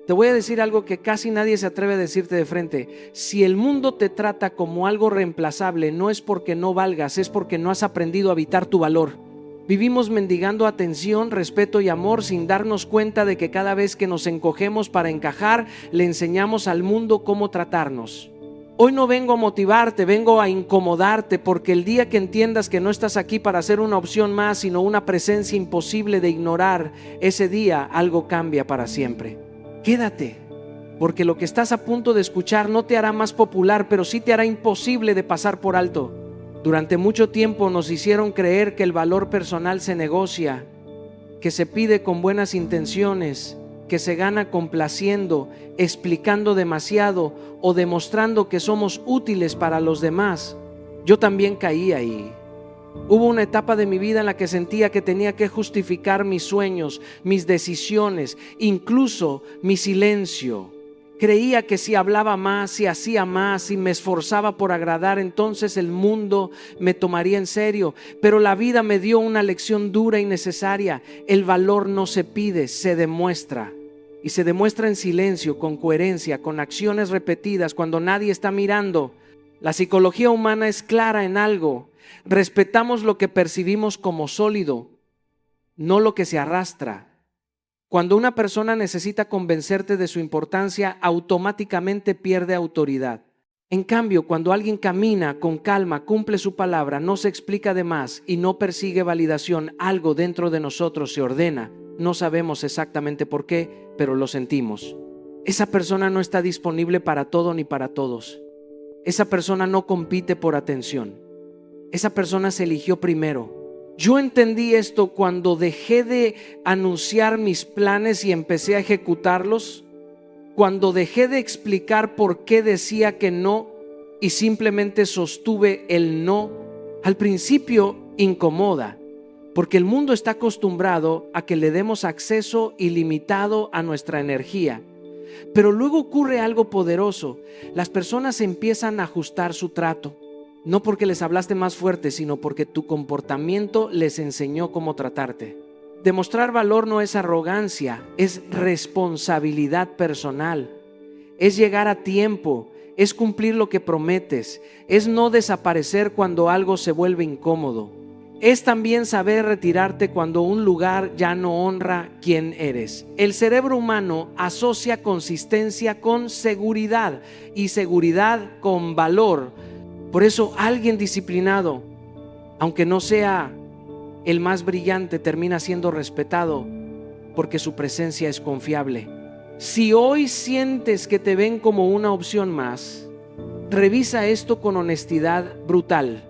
Te voy a decir algo que casi nadie se atreve a decirte de frente. Si el mundo te trata como algo reemplazable, no es porque no valgas, es porque no has aprendido a habitar tu valor. Vivimos mendigando atención, respeto y amor sin darnos cuenta de que cada vez que nos encogemos para encajar, le enseñamos al mundo cómo tratarnos. Hoy no vengo a motivarte, vengo a incomodarte, porque el día que entiendas que no estás aquí para ser una opción más, sino una presencia imposible de ignorar, ese día algo cambia para siempre. Quédate, porque lo que estás a punto de escuchar no te hará más popular, pero sí te hará imposible de pasar por alto. Durante mucho tiempo nos hicieron creer que el valor personal se negocia, que se pide con buenas intenciones, que se gana complaciendo, explicando demasiado o demostrando que somos útiles para los demás. Yo también caí ahí. Hubo una etapa de mi vida en la que sentía que tenía que justificar mis sueños, mis decisiones, incluso mi silencio. Creía que si hablaba más, si hacía más, si me esforzaba por agradar, entonces el mundo me tomaría en serio. Pero la vida me dio una lección dura y necesaria. El valor no se pide, se demuestra. Y se demuestra en silencio, con coherencia, con acciones repetidas, cuando nadie está mirando. La psicología humana es clara en algo. Respetamos lo que percibimos como sólido, no lo que se arrastra. Cuando una persona necesita convencerte de su importancia, automáticamente pierde autoridad. En cambio, cuando alguien camina con calma, cumple su palabra, no se explica de más y no persigue validación, algo dentro de nosotros se ordena. No sabemos exactamente por qué, pero lo sentimos. Esa persona no está disponible para todo ni para todos. Esa persona no compite por atención. Esa persona se eligió primero. Yo entendí esto cuando dejé de anunciar mis planes y empecé a ejecutarlos, cuando dejé de explicar por qué decía que no y simplemente sostuve el no. Al principio incomoda, porque el mundo está acostumbrado a que le demos acceso ilimitado a nuestra energía. Pero luego ocurre algo poderoso. Las personas empiezan a ajustar su trato. No porque les hablaste más fuerte, sino porque tu comportamiento les enseñó cómo tratarte. Demostrar valor no es arrogancia, es responsabilidad personal. Es llegar a tiempo, es cumplir lo que prometes, es no desaparecer cuando algo se vuelve incómodo. Es también saber retirarte cuando un lugar ya no honra quién eres. El cerebro humano asocia consistencia con seguridad y seguridad con valor. Por eso alguien disciplinado, aunque no sea el más brillante, termina siendo respetado porque su presencia es confiable. Si hoy sientes que te ven como una opción más, revisa esto con honestidad brutal.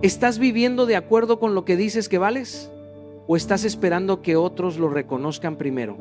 ¿Estás viviendo de acuerdo con lo que dices que vales? ¿O estás esperando que otros lo reconozcan primero?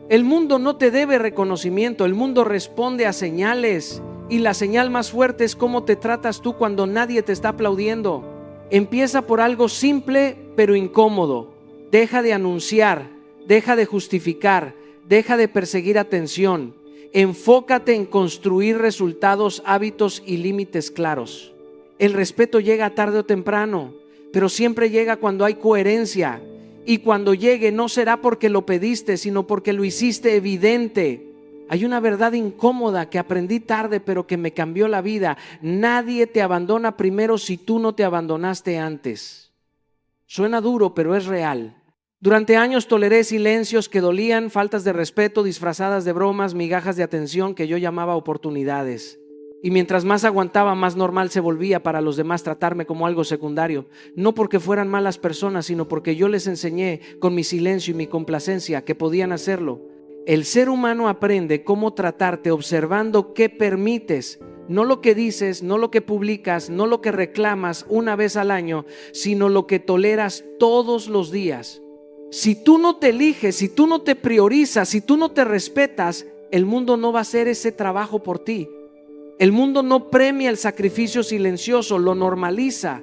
El mundo no te debe reconocimiento, el mundo responde a señales. Y la señal más fuerte es cómo te tratas tú cuando nadie te está aplaudiendo. Empieza por algo simple pero incómodo. Deja de anunciar, deja de justificar, deja de perseguir atención. Enfócate en construir resultados, hábitos y límites claros. El respeto llega tarde o temprano, pero siempre llega cuando hay coherencia. Y cuando llegue no será porque lo pediste, sino porque lo hiciste evidente. Hay una verdad incómoda que aprendí tarde, pero que me cambió la vida. Nadie te abandona primero si tú no te abandonaste antes. Suena duro, pero es real. Durante años toleré silencios que dolían, faltas de respeto disfrazadas de bromas, migajas de atención que yo llamaba oportunidades. Y mientras más aguantaba, más normal se volvía para los demás tratarme como algo secundario. No porque fueran malas personas, sino porque yo les enseñé con mi silencio y mi complacencia que podían hacerlo. El ser humano aprende cómo tratarte observando qué permites, no lo que dices, no lo que publicas, no lo que reclamas una vez al año, sino lo que toleras todos los días. Si tú no te eliges, si tú no te priorizas, si tú no te respetas, el mundo no va a hacer ese trabajo por ti. El mundo no premia el sacrificio silencioso, lo normaliza,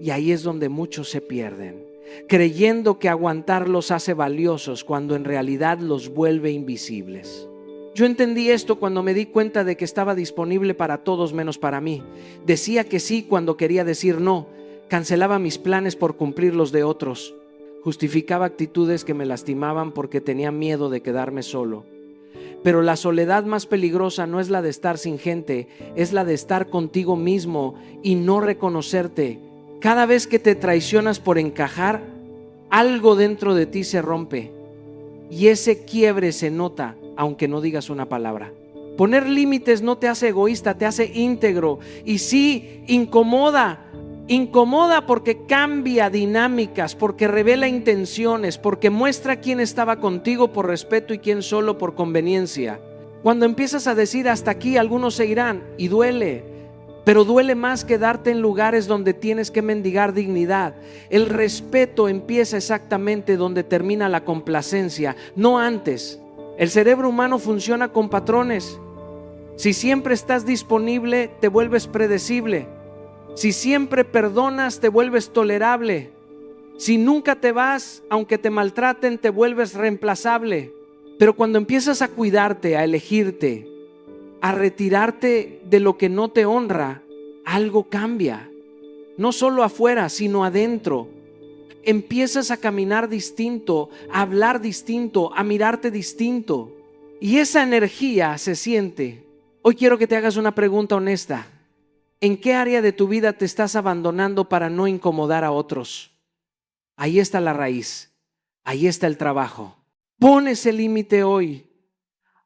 y ahí es donde muchos se pierden, creyendo que aguantar los hace valiosos cuando en realidad los vuelve invisibles. Yo entendí esto cuando me di cuenta de que estaba disponible para todos menos para mí. Decía que sí cuando quería decir no, cancelaba mis planes por cumplir los de otros, justificaba actitudes que me lastimaban porque tenía miedo de quedarme solo. Pero la soledad más peligrosa no es la de estar sin gente, es la de estar contigo mismo y no reconocerte. Cada vez que te traicionas por encajar, algo dentro de ti se rompe y ese quiebre se nota, aunque no digas una palabra. Poner límites no te hace egoísta, te hace íntegro. Y sí, incomoda porque cambia dinámicas, porque revela intenciones, porque muestra quién estaba contigo por respeto y quién solo por conveniencia. Cuando empiezas a decir hasta aquí, algunos se irán y duele, pero duele más quedarte en lugares donde tienes que mendigar dignidad. El respeto empieza exactamente donde termina la complacencia, no antes. El cerebro humano funciona con patrones. Si siempre estás disponible, te vuelves predecible. Si siempre perdonas, te vuelves tolerable. Si nunca te vas, aunque te maltraten, te vuelves reemplazable. Pero cuando empiezas a cuidarte, a elegirte, a retirarte de lo que no te honra, algo cambia. No solo afuera, sino adentro. Empiezas a caminar distinto, a hablar distinto, a mirarte distinto. Y esa energía se siente. Hoy quiero que te hagas una pregunta honesta. ¿En qué área de tu vida te estás abandonando para no incomodar a otros? Ahí está la raíz, ahí está el trabajo. Pon ese límite hoy,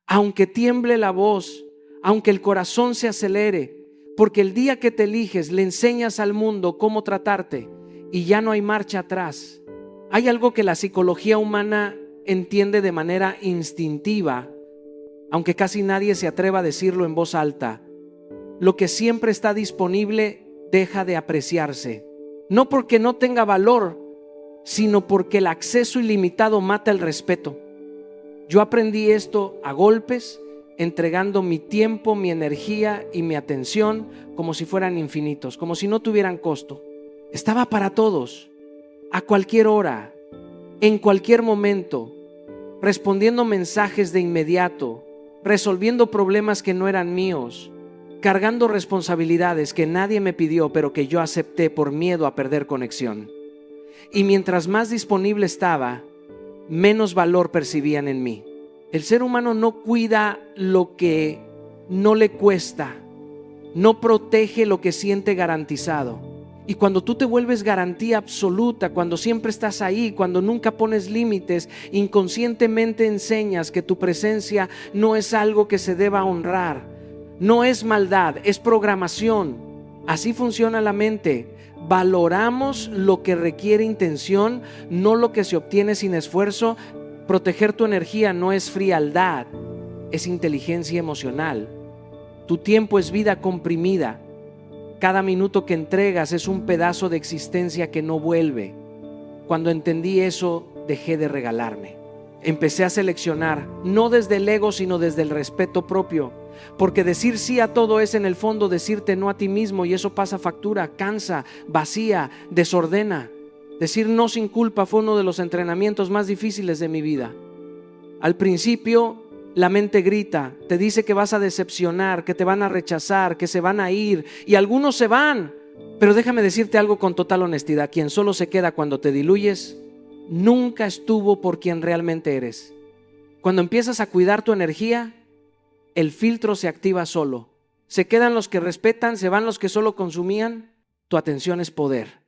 aunque tiemble la voz, aunque el corazón se acelere, porque el día que te eliges le enseñas al mundo cómo tratarte y ya no hay marcha atrás. Hay algo que la psicología humana entiende de manera instintiva, aunque casi nadie se atreva a decirlo en voz alta. Lo que siempre está disponible deja de apreciarse, no porque no tenga valor, sino porque el acceso ilimitado mata el respeto. Yo aprendí esto a golpes, entregando mi tiempo, mi energía y mi atención como si fueran infinitos, como si no tuvieran costo. Estaba para todos, a cualquier hora, en cualquier momento, respondiendo mensajes de inmediato, resolviendo problemas que no eran míos, cargando responsabilidades que nadie me pidió, pero que yo acepté por miedo a perder conexión. Y mientras más disponible estaba, menos valor percibían en mí. El ser humano no cuida lo que no le cuesta, no protege lo que siente garantizado. Y cuando tú te vuelves garantía absoluta, cuando siempre estás ahí, cuando nunca pones límites, inconscientemente enseñas que tu presencia no es algo que se deba honrar. No es maldad, es programación. Así funciona la mente. Valoramos lo que requiere intención, no lo que se obtiene sin esfuerzo. Proteger tu energía no es frialdad, es inteligencia emocional. Tu tiempo es vida comprimida. Cada minuto que entregas es un pedazo de existencia que no vuelve. Cuando entendí eso, dejé de regalarme. Empecé a seleccionar, no desde el ego, sino desde el respeto propio. Porque decir sí a todo es en el fondo decirte no a ti mismo, y eso pasa factura, cansa, vacía, desordena. Decir no sin culpa fue uno de los entrenamientos más difíciles de mi vida. Al principio la mente grita, te dice que vas a decepcionar, que te van a rechazar, que se van a ir, y algunos se van. Pero déjame decirte algo con total honestidad: quien solo se queda cuando te diluyes, nunca estuvo por quien realmente eres. Cuando empiezas a cuidar tu energía, el filtro se activa solo. Se quedan los que respetan, se van los que solo consumían. Tu atención es poder.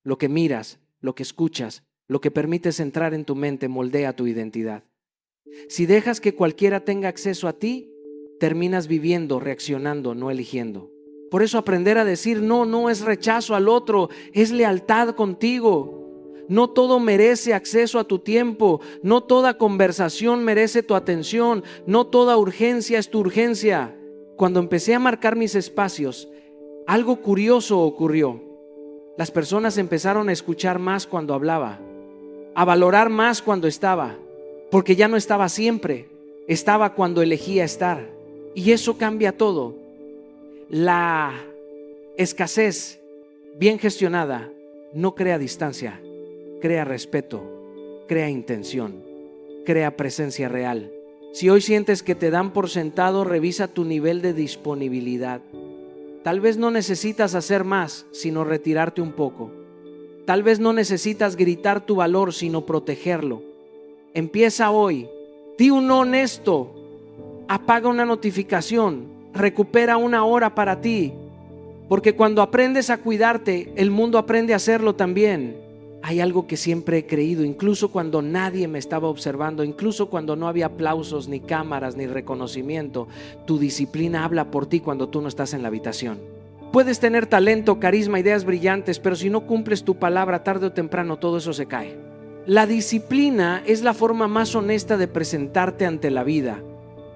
Lo que miras, lo que escuchas, lo que permites entrar en tu mente moldea tu identidad. Si dejas que cualquiera tenga acceso a ti, terminas viviendo, reaccionando, no eligiendo. Por eso aprender a decir no, no es rechazo al otro, es lealtad contigo. No todo merece acceso a tu tiempo, no toda conversación merece tu atención, no toda urgencia es tu urgencia. Cuando empecé a marcar mis espacios, algo curioso ocurrió. Las personas empezaron a escuchar más cuando hablaba, a valorar más cuando estaba, porque ya no estaba siempre, estaba cuando elegía estar. Y eso cambia todo. La escasez bien gestionada no crea distancia, crea respeto, crea intención, crea presencia real. Si hoy sientes que te dan por sentado, revisa tu nivel de disponibilidad. Tal vez no necesitas hacer más, sino retirarte un poco. Tal vez no necesitas gritar tu valor, sino protegerlo. Empieza hoy. Di un no honesto. Apaga una notificación, recupera una hora para ti, porque cuando aprendes a cuidarte, el mundo aprende a hacerlo también. Hay algo que siempre he creído, incluso cuando nadie me estaba observando, incluso cuando no había aplausos, ni cámaras, ni reconocimiento, tu disciplina habla por ti cuando tú no estás en la habitación. Puedes tener talento, carisma, ideas brillantes, pero si no cumples tu palabra, tarde o temprano todo eso se cae. La disciplina es la forma más honesta de presentarte ante la vida,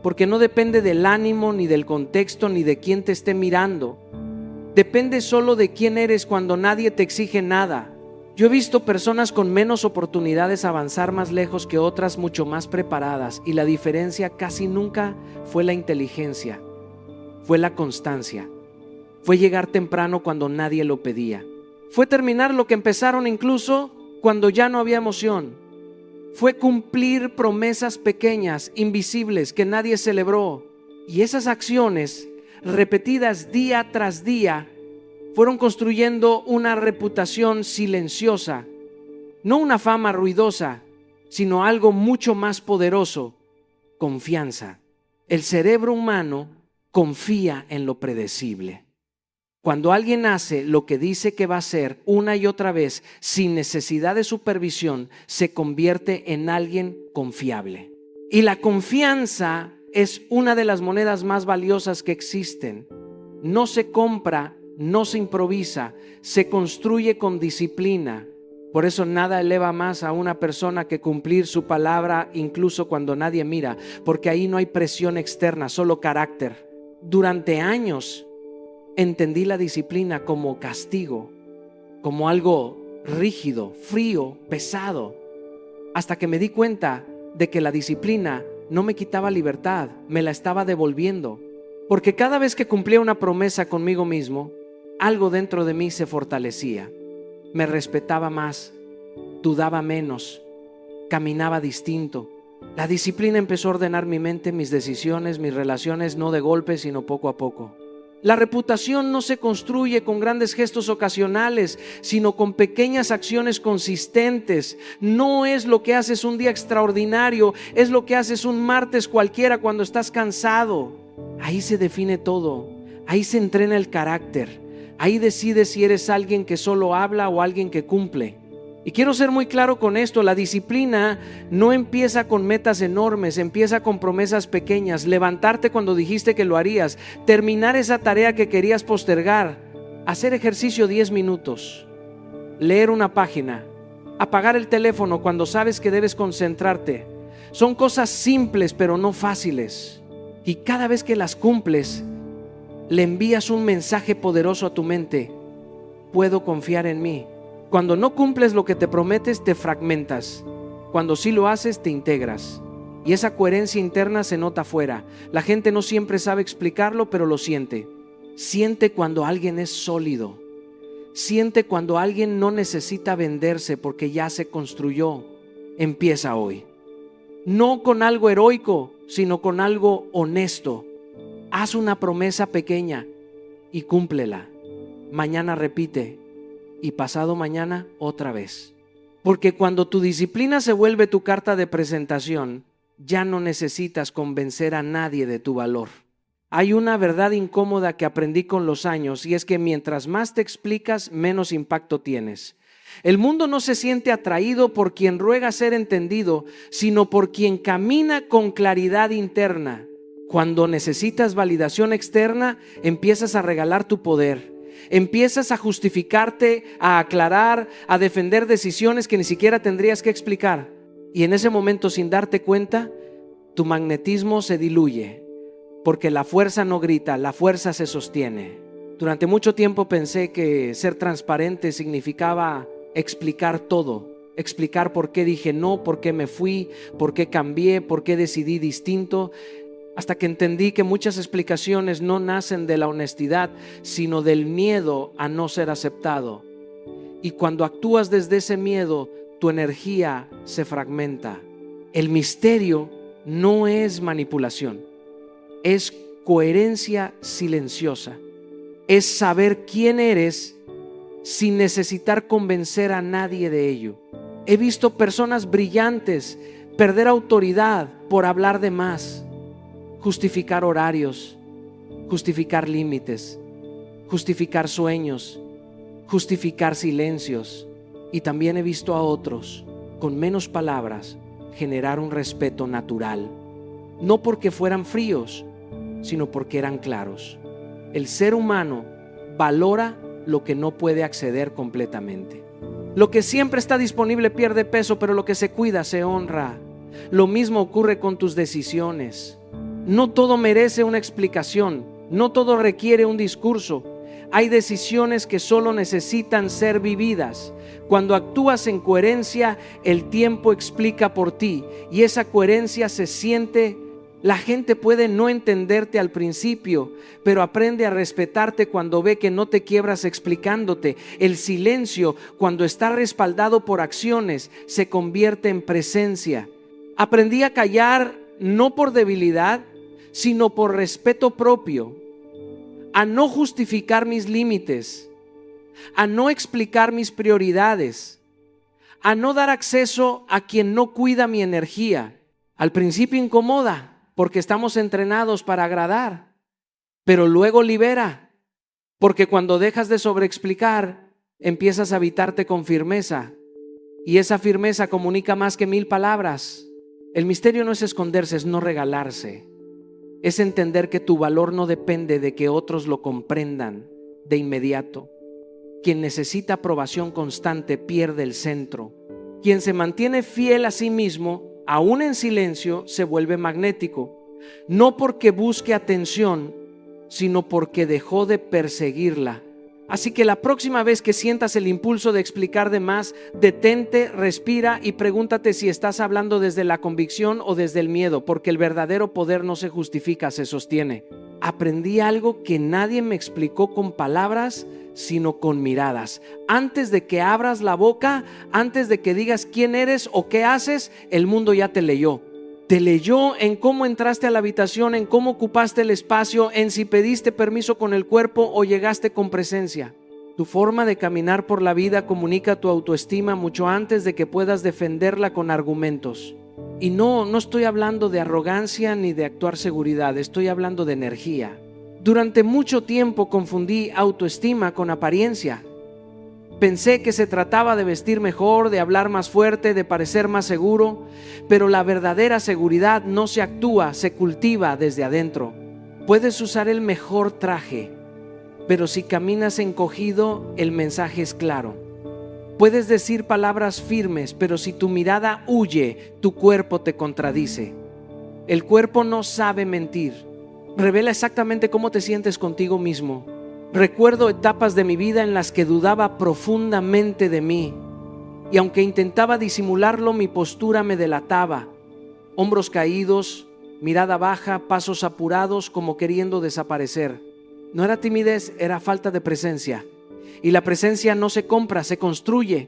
porque no depende del ánimo, ni del contexto, ni de quién te esté mirando. Depende solo de quién eres cuando nadie te exige nada. Yo he visto personas con menos oportunidades avanzar más lejos que otras mucho más preparadas, y la diferencia casi nunca fue la inteligencia, fue la constancia, fue llegar temprano cuando nadie lo pedía, fue terminar lo que empezaron incluso cuando ya no había emoción, fue cumplir promesas pequeñas, invisibles, que nadie celebró, y esas acciones repetidas día tras día fueron construyendo una reputación silenciosa, no una fama ruidosa, sino algo mucho más poderoso: confianza. El cerebro humano confía en lo predecible. Cuando alguien hace lo que dice que va a hacer una y otra vez sin necesidad de supervisión, se convierte en alguien confiable. Y la confianza es una de las monedas más valiosas que existen. No se compra, no se improvisa, se construye con disciplina. Por eso nada eleva más a una persona que cumplir su palabra incluso cuando nadie mira, porque ahí no hay presión externa, solo carácter. Durante años entendí la disciplina como castigo, como algo rígido, frío, pesado, hasta que me di cuenta de que la disciplina no me quitaba libertad, me la estaba devolviendo. Porque cada vez que cumplía una promesa conmigo mismo, algo dentro de mí se fortalecía. Me respetaba más, dudaba menos, caminaba distinto. La disciplina empezó a ordenar mi mente, mis decisiones, mis relaciones, no de golpe, sino poco a poco. La reputación no se construye con grandes gestos ocasionales, sino con pequeñas acciones consistentes. No es lo que haces un día extraordinario, es lo que haces un martes cualquiera cuando estás cansado. Ahí se define todo, ahí se entrena el carácter, ahí decides si eres alguien que solo habla o alguien que cumple. Y quiero ser muy claro con esto: la disciplina no empieza con metas enormes, empieza con promesas pequeñas. Levantarte cuando dijiste que lo harías, terminar esa tarea que querías postergar, hacer ejercicio 10 minutos, leer una página, apagar el teléfono cuando sabes que debes concentrarte. Son cosas simples pero no fáciles, y cada vez que las cumples le envías un mensaje poderoso a tu mente: puedo confiar en mí. Cuando no cumples lo que te prometes, te fragmentas. Cuando sí lo haces, te integras. Y esa coherencia interna se nota afuera. La gente no siempre sabe explicarlo, pero lo siente. Siente cuando alguien es sólido. Siente cuando alguien no necesita venderse porque ya se construyó. Empieza hoy. No con algo heroico, sino con algo honesto. Haz una promesa pequeña y cúmplela. Mañana repite. Y pasado mañana otra vez. Porque cuando tu disciplina se vuelve tu carta de presentación, ya no necesitas convencer a nadie de tu valor. Hay una verdad incómoda que aprendí con los años, y es que mientras más te explicas, menos impacto tienes. El mundo no se siente atraído por quien ruega ser entendido, sino por quien camina con claridad interna. Cuando necesitas validación externa, empiezas a regalar tu poder. Empiezas a justificarte, a aclarar, a defender decisiones que ni siquiera tendrías que explicar. Y en ese momento, sin darte cuenta, tu magnetismo se diluye, porque la fuerza no grita, la fuerza se sostiene. Durante mucho tiempo pensé que ser transparente significaba explicar todo, explicar por qué dije no, por qué me fui, por qué cambié, por qué decidí distinto. Hasta que entendí que muchas explicaciones no nacen de la honestidad, sino del miedo a no ser aceptado. Y cuando actúas desde ese miedo, tu energía se fragmenta. El misterio no es manipulación, es coherencia silenciosa. Es saber quién eres sin necesitar convencer a nadie de ello. He visto personas brillantes perder autoridad por hablar de más. justificar horarios, justificar límites, justificar sueños, justificar silencios. Y también he visto a otros, con menos palabras, generar un respeto natural, no porque fueran fríos, sino porque eran claros. El ser humano valora lo que no puede acceder completamente. Lo que siempre está disponible pierde peso, pero lo que se cuida se honra. Lo mismo ocurre con tus decisiones. No todo merece una explicación, no todo requiere un discurso. Hay decisiones que solo necesitan ser vividas. Cuando actúas en coherencia, el tiempo explica por ti y esa coherencia se siente. La gente puede no entenderte al principio, pero aprende a respetarte cuando ve que no te quiebras explicándote. El silencio, cuando está respaldado por acciones, se convierte en presencia. Aprendí a callar no por debilidad, sino por respeto propio, a no justificar mis límites, a no explicar mis prioridades, a no dar acceso a quien no cuida mi energía. Al principio incomoda, porque estamos entrenados para agradar, pero luego libera, porque cuando dejas de sobreexplicar, empiezas a habitarte con firmeza, y esa firmeza comunica más que 1000 palabras. El misterio no es esconderse, es no regalarse. Es entender que tu valor no depende de que otros lo comprendan de inmediato. Quien necesita aprobación constante pierde el centro. Quien se mantiene fiel a sí mismo, aún en silencio, se vuelve magnético. No porque busque atención, sino porque dejó de perseguirla. Así que la próxima vez que sientas el impulso de explicar de más, detente, respira y pregúntate si estás hablando desde la convicción o desde el miedo, porque el verdadero poder no se justifica, se sostiene. Aprendí algo que nadie me explicó con palabras, sino con miradas. Antes de que abras la boca, antes de que digas quién eres o qué haces, el mundo ya te leyó. Te leyó en cómo entraste a la habitación, en cómo ocupaste el espacio, en si pediste permiso con el cuerpo o llegaste con presencia. Tu forma de caminar por la vida comunica tu autoestima mucho antes de que puedas defenderla con argumentos. Y no estoy hablando de arrogancia ni de actuar seguridad, estoy hablando de energía. Durante mucho tiempo confundí autoestima con apariencia. Pensé que se trataba de vestir mejor, de hablar más fuerte, de parecer más seguro, pero la verdadera seguridad no se actúa, se cultiva desde adentro. Puedes usar el mejor traje, pero si caminas encogido, el mensaje es claro. Puedes decir palabras firmes, pero si tu mirada huye, tu cuerpo te contradice. El cuerpo no sabe mentir. Revela exactamente cómo te sientes contigo mismo. Recuerdo etapas de mi vida en las que dudaba profundamente de mí, y aunque intentaba disimularlo, mi postura me delataba. Hombros caídos, mirada baja, pasos apurados como queriendo desaparecer. No era timidez, era falta de presencia. Y la presencia no se compra, se construye.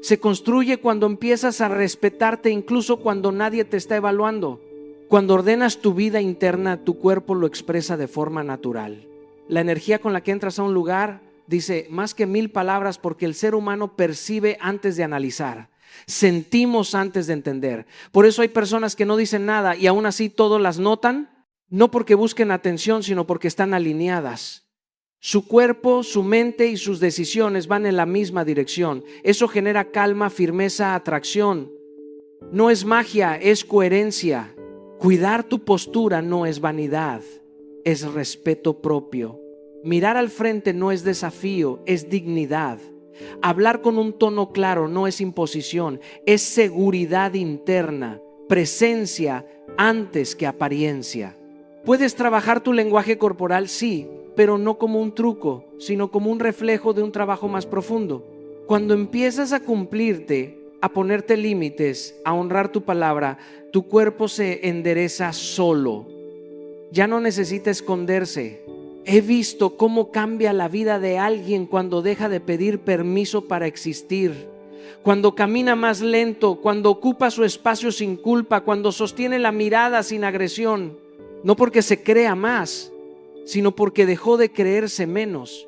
Se construye cuando empiezas a respetarte incluso cuando nadie te está evaluando. Cuando ordenas tu vida interna, tu cuerpo lo expresa de forma natural. La energía con la que entras a un lugar dice más que 1000 palabras, porque el ser humano percibe antes de analizar. Sentimos antes de entender. Por eso hay personas que no dicen nada y aún así todos las notan, no porque busquen atención, sino porque están alineadas. Su cuerpo, su mente y sus decisiones van en la misma dirección. Eso genera calma, firmeza, atracción. No es magia, es coherencia. Cuidar tu postura no es vanidad, es respeto propio. Mirar al frente no es desafío, es dignidad. Hablar con un tono claro no es imposición, es seguridad interna, presencia antes que apariencia. Puedes trabajar tu lenguaje corporal, sí, pero no como un truco, sino como un reflejo de un trabajo más profundo. Cuando empiezas a cumplirte, a ponerte límites, a honrar tu palabra, tu cuerpo se endereza solo. Ya no necesita esconderse. He visto cómo cambia la vida de alguien cuando deja de pedir permiso para existir, cuando camina más lento, cuando ocupa su espacio sin culpa, cuando sostiene la mirada sin agresión, no porque se crea más, sino porque dejó de creerse menos.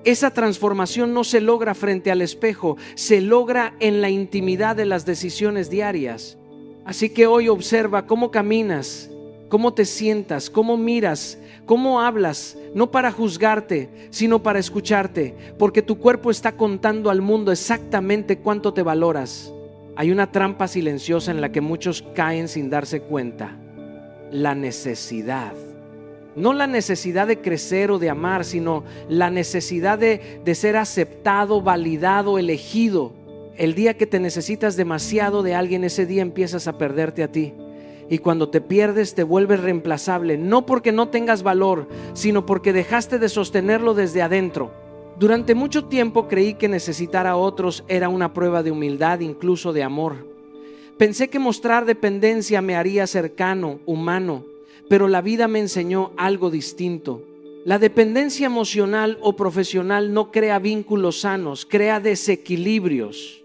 Esa transformación no se logra frente al espejo, se logra en la intimidad de las decisiones diarias. Así que hoy observa cómo caminas cómo te sientas, cómo miras, cómo hablas, no para juzgarte, sino para escucharte, porque tu cuerpo está contando al mundo exactamente cuánto te valoras. Hay una trampa silenciosa en la que muchos caen sin darse cuenta: la necesidad. No la necesidad de crecer o de amar, sino la necesidad de ser aceptado, validado, elegido. El día que te necesitas demasiado de alguien, ese día empiezas a perderte a ti. Y cuando te pierdes, te vuelves reemplazable, no porque no tengas valor, sino porque dejaste de sostenerlo desde adentro. Durante mucho tiempo creí que necesitar a otros era una prueba de humildad, incluso de amor. Pensé que mostrar dependencia me haría cercano, humano, pero la vida me enseñó algo distinto. La dependencia emocional o profesional no crea vínculos sanos, crea desequilibrios.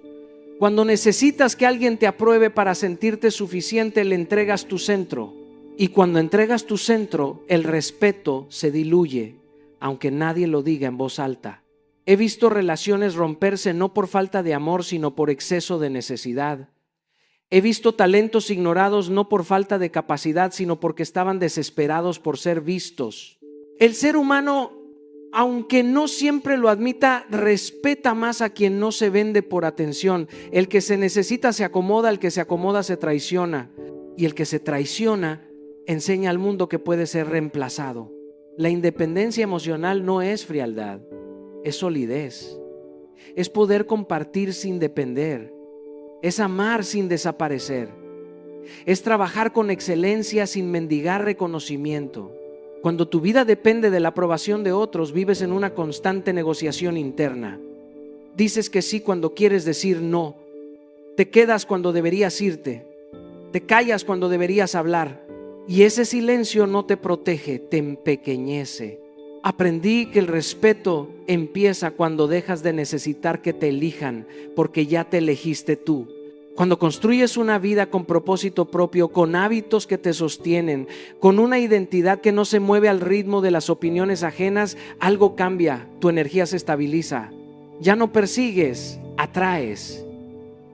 Cuando necesitas que alguien te apruebe para sentirte suficiente, le entregas tu centro. Y cuando entregas tu centro, el respeto se diluye, aunque nadie lo diga en voz alta. He visto relaciones romperse no por falta de amor, sino por exceso de necesidad. He visto talentos ignorados no por falta de capacidad, sino porque estaban desesperados por ser vistos. El ser humano, aunque no siempre lo admita, respeta más a quien no se vende por atención. El que se necesita se acomoda, el que se acomoda se traiciona. Y el que se traiciona enseña al mundo que puede ser reemplazado. La independencia emocional no es frialdad, es solidez. Es poder compartir sin depender. Es amar sin desaparecer. Es trabajar con excelencia sin mendigar reconocimiento. Cuando tu vida depende de la aprobación de otros, vives en una constante negociación interna. Dices que sí cuando quieres decir no. Te quedas cuando deberías irte. Te callas cuando deberías hablar. Y ese silencio no te protege, te empequeñece. Aprendí que el respeto empieza cuando dejas de necesitar que te elijan, porque ya te elegiste tú. Cuando construyes una vida con propósito propio, con hábitos que te sostienen, con una identidad que no se mueve al ritmo de las opiniones ajenas, algo cambia, tu energía se estabiliza. Ya no persigues, atraes.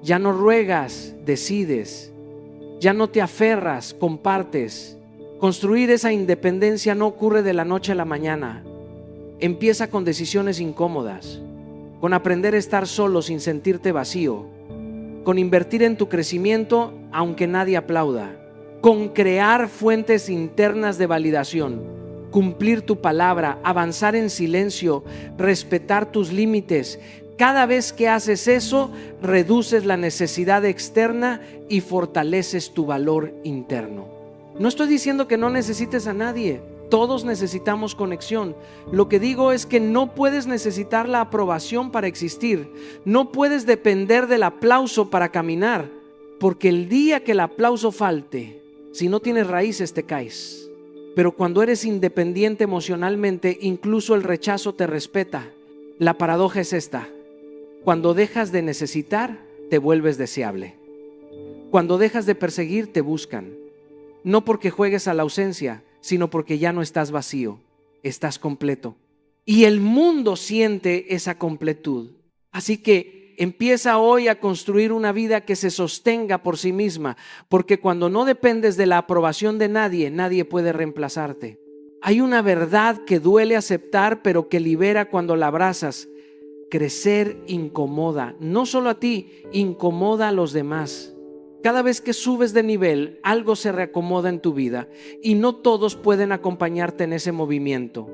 Ya no ruegas, decides. Ya no te aferras, compartes. Construir esa independencia no ocurre de la noche a la mañana. Empieza con decisiones incómodas, con aprender a estar solo sin sentirte vacío, con invertir en tu crecimiento aunque nadie aplauda, con crear fuentes internas de validación, cumplir tu palabra, avanzar en silencio, respetar tus límites. Cada vez que haces eso, reduces la necesidad externa y fortaleces tu valor interno. No estoy diciendo que no necesites a nadie. Todos necesitamos conexión. Lo que digo es que no puedes necesitar la aprobación para existir. No puedes depender del aplauso para caminar, porque el día que el aplauso falte, si no tienes raíces, te caes. Pero cuando eres independiente emocionalmente, incluso el rechazo te respeta. La paradoja es esta: cuando dejas de necesitar, te vuelves deseable. Cuando dejas de perseguir, te buscan. No porque juegues a la ausencia, sino porque ya no estás vacío, estás completo. Y el mundo siente esa completud. Así que empieza hoy a construir una vida que se sostenga por sí misma, porque cuando no dependes de la aprobación de nadie, nadie puede reemplazarte. Hay una verdad que duele aceptar, pero que libera cuando la abrazas. Crecer incomoda, no solo a ti, incomoda a los demás. Cada vez que subes de nivel, algo se reacomoda en tu vida y no todos pueden acompañarte en ese movimiento.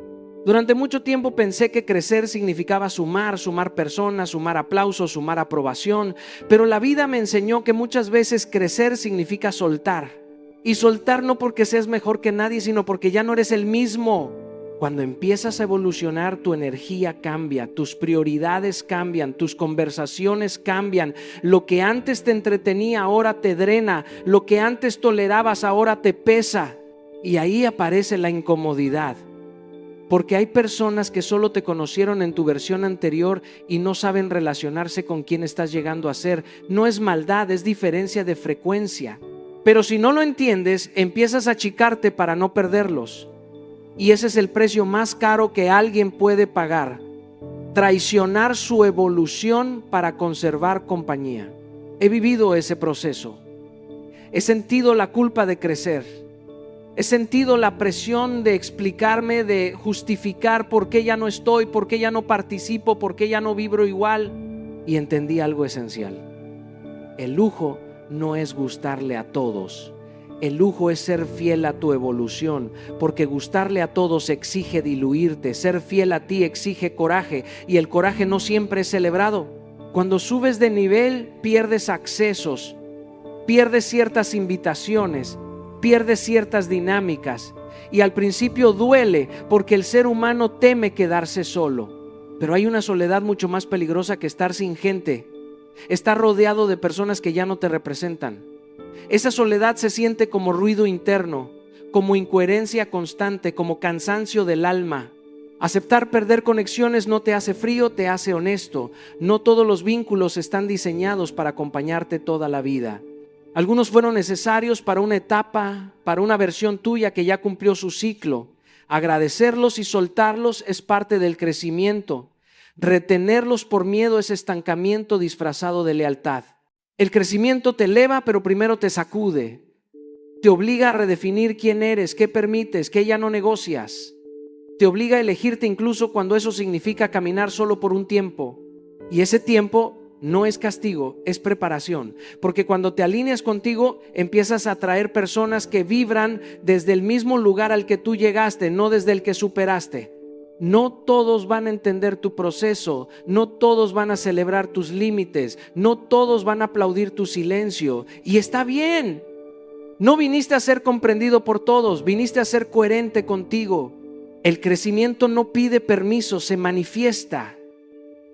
Durante mucho tiempo pensé que crecer significaba sumar personas, sumar aplausos, sumar aprobación, pero la vida me enseñó que muchas veces crecer significa soltar. Y soltar no porque seas mejor que nadie, sino porque ya no eres el mismo. Cuando empiezas a evolucionar, tu energía cambia, tus prioridades cambian, tus conversaciones cambian. Lo que antes te entretenía ahora te drena, lo que antes tolerabas ahora te pesa. Y ahí aparece la incomodidad, porque hay personas que solo te conocieron en tu versión anterior y no saben relacionarse con quien estás llegando a ser. No es maldad, es diferencia de frecuencia. Pero si no lo entiendes, empiezas a achicarte para no perderlos. Y ese es el precio más caro que alguien puede pagar: traicionar su evolución para conservar compañía. He vivido ese proceso. He sentido la culpa de crecer. He sentido la presión de explicarme, de justificar por qué ya no estoy, por qué ya no participo, por qué ya no vibro igual. Y entendí algo esencial. El lujo no es gustarle a todos. El lujo es ser fiel a tu evolución, porque gustarle a todos exige diluirte. Ser fiel a ti exige coraje, y el coraje no siempre es celebrado. Cuando subes de nivel, pierdes accesos, pierdes ciertas invitaciones, pierdes ciertas dinámicas, y al principio duele porque el ser humano teme quedarse solo. Pero hay una soledad mucho más peligrosa que estar sin gente. Estar rodeado de personas que ya no te representan. Esa soledad se siente como ruido interno, como incoherencia constante, como cansancio del alma. Aceptar perder conexiones no te hace frío, te hace honesto. No todos los vínculos están diseñados para acompañarte toda la vida. Algunos fueron necesarios para una etapa, para una versión tuya que ya cumplió su ciclo. Agradecerlos y soltarlos es parte del crecimiento. Retenerlos por miedo es estancamiento disfrazado de lealtad. El crecimiento te eleva, pero primero te sacude. Te obliga a redefinir quién eres, qué permites, qué ya no negocias. Te obliga a elegirte incluso cuando eso significa caminar solo por un tiempo. Y ese tiempo no es castigo, es preparación. Porque cuando te alineas contigo, empiezas a atraer personas que vibran desde el mismo lugar al que tú llegaste, no desde el que superaste. No todos van a entender tu proceso, no todos van a celebrar tus límites, no todos van a aplaudir tu silencio. Y está bien. No viniste a ser comprendido por todos, viniste a ser coherente contigo. El crecimiento no pide permiso, se manifiesta.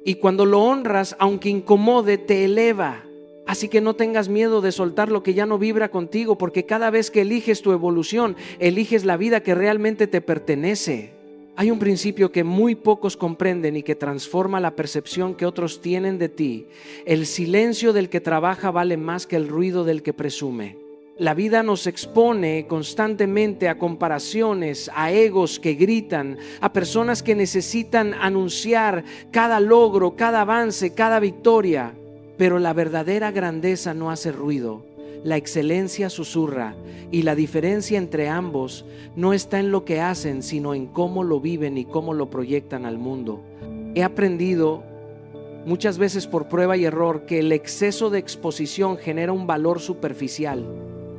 Y cuando lo honras, aunque incomode, te eleva. Así que no tengas miedo de soltar lo que ya no vibra contigo, porque cada vez que eliges tu evolución, eliges la vida que realmente te pertenece. Hay un principio que muy pocos comprenden y que transforma la percepción que otros tienen de ti. El silencio del que trabaja vale más que el ruido del que presume. La vida nos expone constantemente a comparaciones, a egos que gritan, a personas que necesitan anunciar cada logro, cada avance, cada victoria. Pero la verdadera grandeza no hace ruido. La excelencia susurra, y la diferencia entre ambos no está en lo que hacen, sino en cómo lo viven y cómo lo proyectan al mundo. He aprendido muchas veces por prueba y error que el exceso de exposición genera un valor superficial.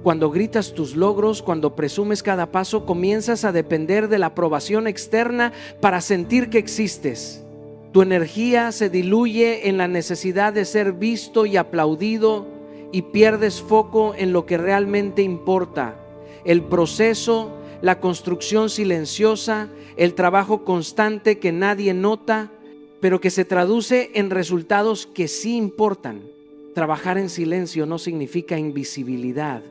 Cuando gritas tus logros, cuando presumes cada paso, comienzas a depender de la aprobación externa para sentir que existes. Tu energía se diluye en la necesidad de ser visto y aplaudido, y pierdes foco en lo que realmente importa: el proceso, la construcción silenciosa, el trabajo constante que nadie nota, pero que se traduce en resultados que sí importan. Trabajar en silencio no significa invisibilidad,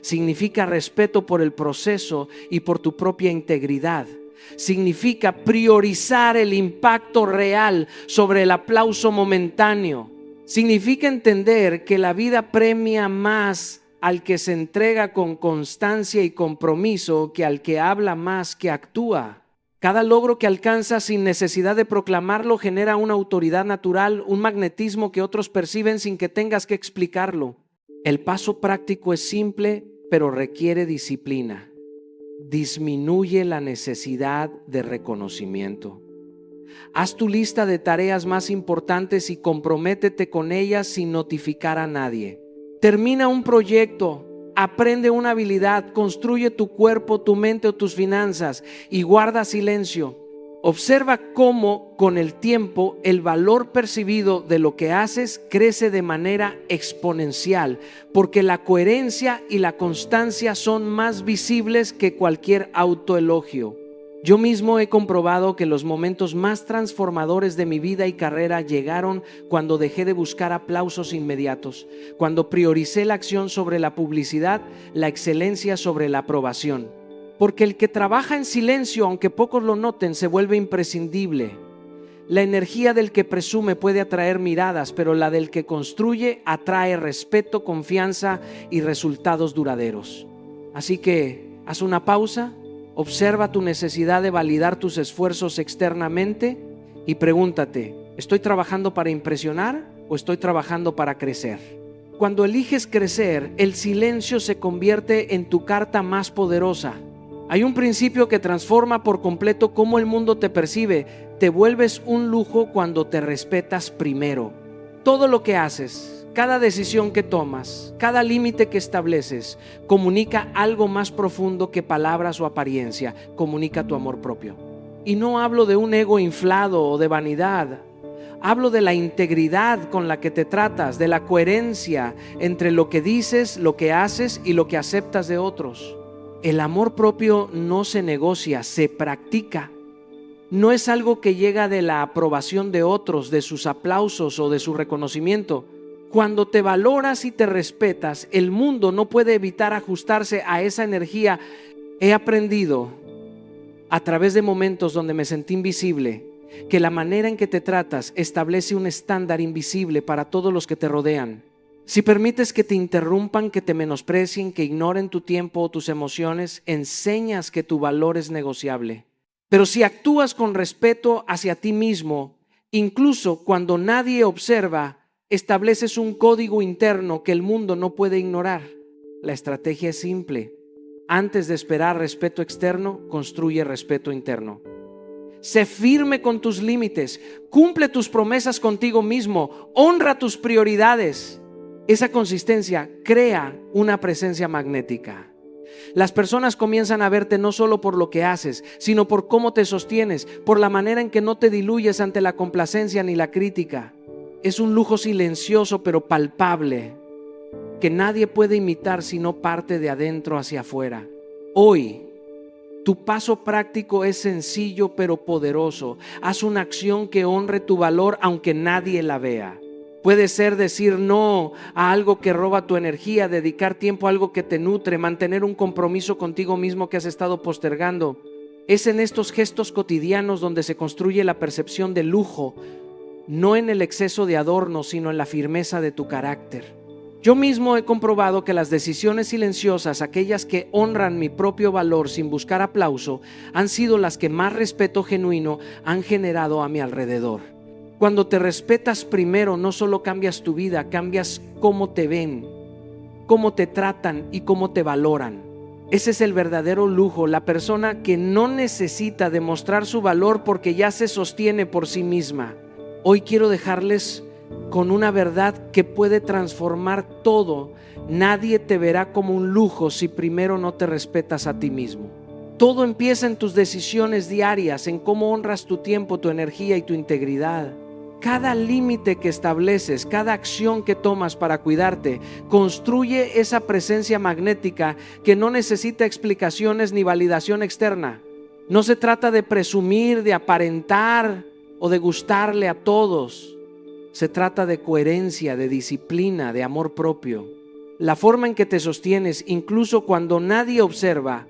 significa respeto por el proceso y por tu propia integridad. Significa priorizar el impacto real sobre el aplauso momentáneo. Significa entender que la vida premia más al que se entrega con constancia y compromiso que al que habla más que actúa. Cada logro que alcanzas sin necesidad de proclamarlo genera una autoridad natural, un magnetismo que otros perciben sin que tengas que explicarlo. El paso práctico es simple, pero requiere disciplina. Disminuye la necesidad de reconocimiento. Haz tu lista de tareas más importantes y comprométete con ellas sin notificar a nadie. Termina un proyecto, aprende una habilidad, construye tu cuerpo, tu mente o tus finanzas y guarda silencio. Observa cómo con el tiempo el valor percibido de lo que haces crece de manera exponencial, porque la coherencia y la constancia son más visibles que cualquier autoelogio. Yo mismo he comprobado que los momentos más transformadores de mi vida y carrera llegaron cuando dejé de buscar aplausos inmediatos, cuando prioricé la acción sobre la publicidad, la excelencia sobre la aprobación. Porque el que trabaja en silencio, aunque pocos lo noten, se vuelve imprescindible. La energía del que presume puede atraer miradas, pero la del que construye atrae respeto, confianza y resultados duraderos. Así que haz una pausa. Observa tu necesidad de validar tus esfuerzos externamente y pregúntate: ¿estoy trabajando para impresionar o estoy trabajando para crecer? Cuando eliges crecer, el silencio se convierte en tu carta más poderosa. Hay un principio que transforma por completo cómo el mundo te percibe. Te vuelves un lujo cuando te respetas primero. Todo lo que haces, cada decisión que tomas, cada límite que estableces, comunica algo más profundo que palabras o apariencia. Comunica tu amor propio. Y no hablo de un ego inflado o de vanidad. Hablo de la integridad con la que te tratas, de la coherencia entre lo que dices, lo que haces y lo que aceptas de otros. El amor propio no se negocia, se practica. No es algo que llega de la aprobación de otros, de sus aplausos o de su reconocimiento. Cuando te valoras y te respetas, el mundo no puede evitar ajustarse a esa energía. He aprendido a través de momentos donde me sentí invisible, que la manera en que te tratas establece un estándar invisible para todos los que te rodean. Si permites que te interrumpan, que te menosprecien, que ignoren tu tiempo o tus emociones, enseñas que tu valor es negociable. Pero si actúas con respeto hacia ti mismo, incluso cuando nadie observa, estableces un código interno que el mundo no puede ignorar. La estrategia es simple. Antes de esperar respeto externo, construye respeto interno. Sé firme con tus límites, cumple tus promesas contigo mismo, honra tus prioridades. Esa consistencia crea una presencia magnética. Las personas comienzan a verte no solo por lo que haces, sino por cómo te sostienes, por la manera en que no te diluyes ante la complacencia ni la crítica. Es un lujo silencioso pero palpable, que nadie puede imitar si no parte de adentro hacia afuera. Hoy, tu paso práctico es sencillo pero poderoso. Haz una acción que honre tu valor aunque nadie la vea. Puede ser decir no a algo que roba tu energía, dedicar tiempo a algo que te nutre, mantener un compromiso contigo mismo que has estado postergando. Es en estos gestos cotidianos donde se construye la percepción de lujo, no en el exceso de adorno, sino en la firmeza de tu carácter. Yo mismo he comprobado que las decisiones silenciosas, aquellas que honran mi propio valor sin buscar aplauso, han sido las que más respeto genuino han generado a mi alrededor. Cuando te respetas primero, no solo cambias tu vida, cambias cómo te ven, cómo te tratan y cómo te valoran. Ese es el verdadero lujo, la persona que no necesita demostrar su valor porque ya se sostiene por sí misma. Hoy quiero dejarles con una verdad que puede transformar todo. Nadie te verá como un lujo si primero no te respetas a ti mismo. Todo empieza en tus decisiones diarias, en cómo honras tu tiempo, tu energía y tu integridad. Cada límite que estableces, cada acción que tomas para cuidarte, construye esa presencia magnética que no necesita explicaciones ni validación externa. No se trata de presumir, de aparentar o de gustarle a todos. Se trata de coherencia, de disciplina, de amor propio. La forma en que te sostienes, incluso cuando nadie observa,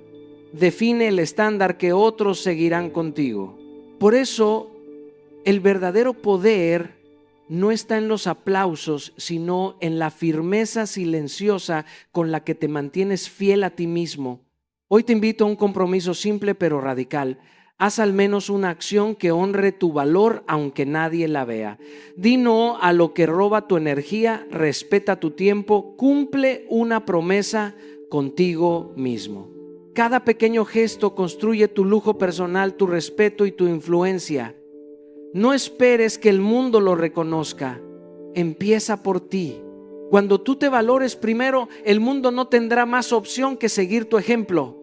define el estándar que otros seguirán contigo. Por eso, el verdadero poder no está en los aplausos, sino en la firmeza silenciosa con la que te mantienes fiel a ti mismo. Hoy te invito a un compromiso simple pero radical. Haz al menos una acción que honre tu valor aunque nadie la vea. Di no a lo que roba tu energía, respeta tu tiempo, cumple una promesa contigo mismo. Cada pequeño gesto construye tu lujo personal, tu respeto y tu influencia. No esperes que el mundo lo reconozca. Empieza por ti. Cuando tú te valores primero, el mundo no tendrá más opción que seguir tu ejemplo.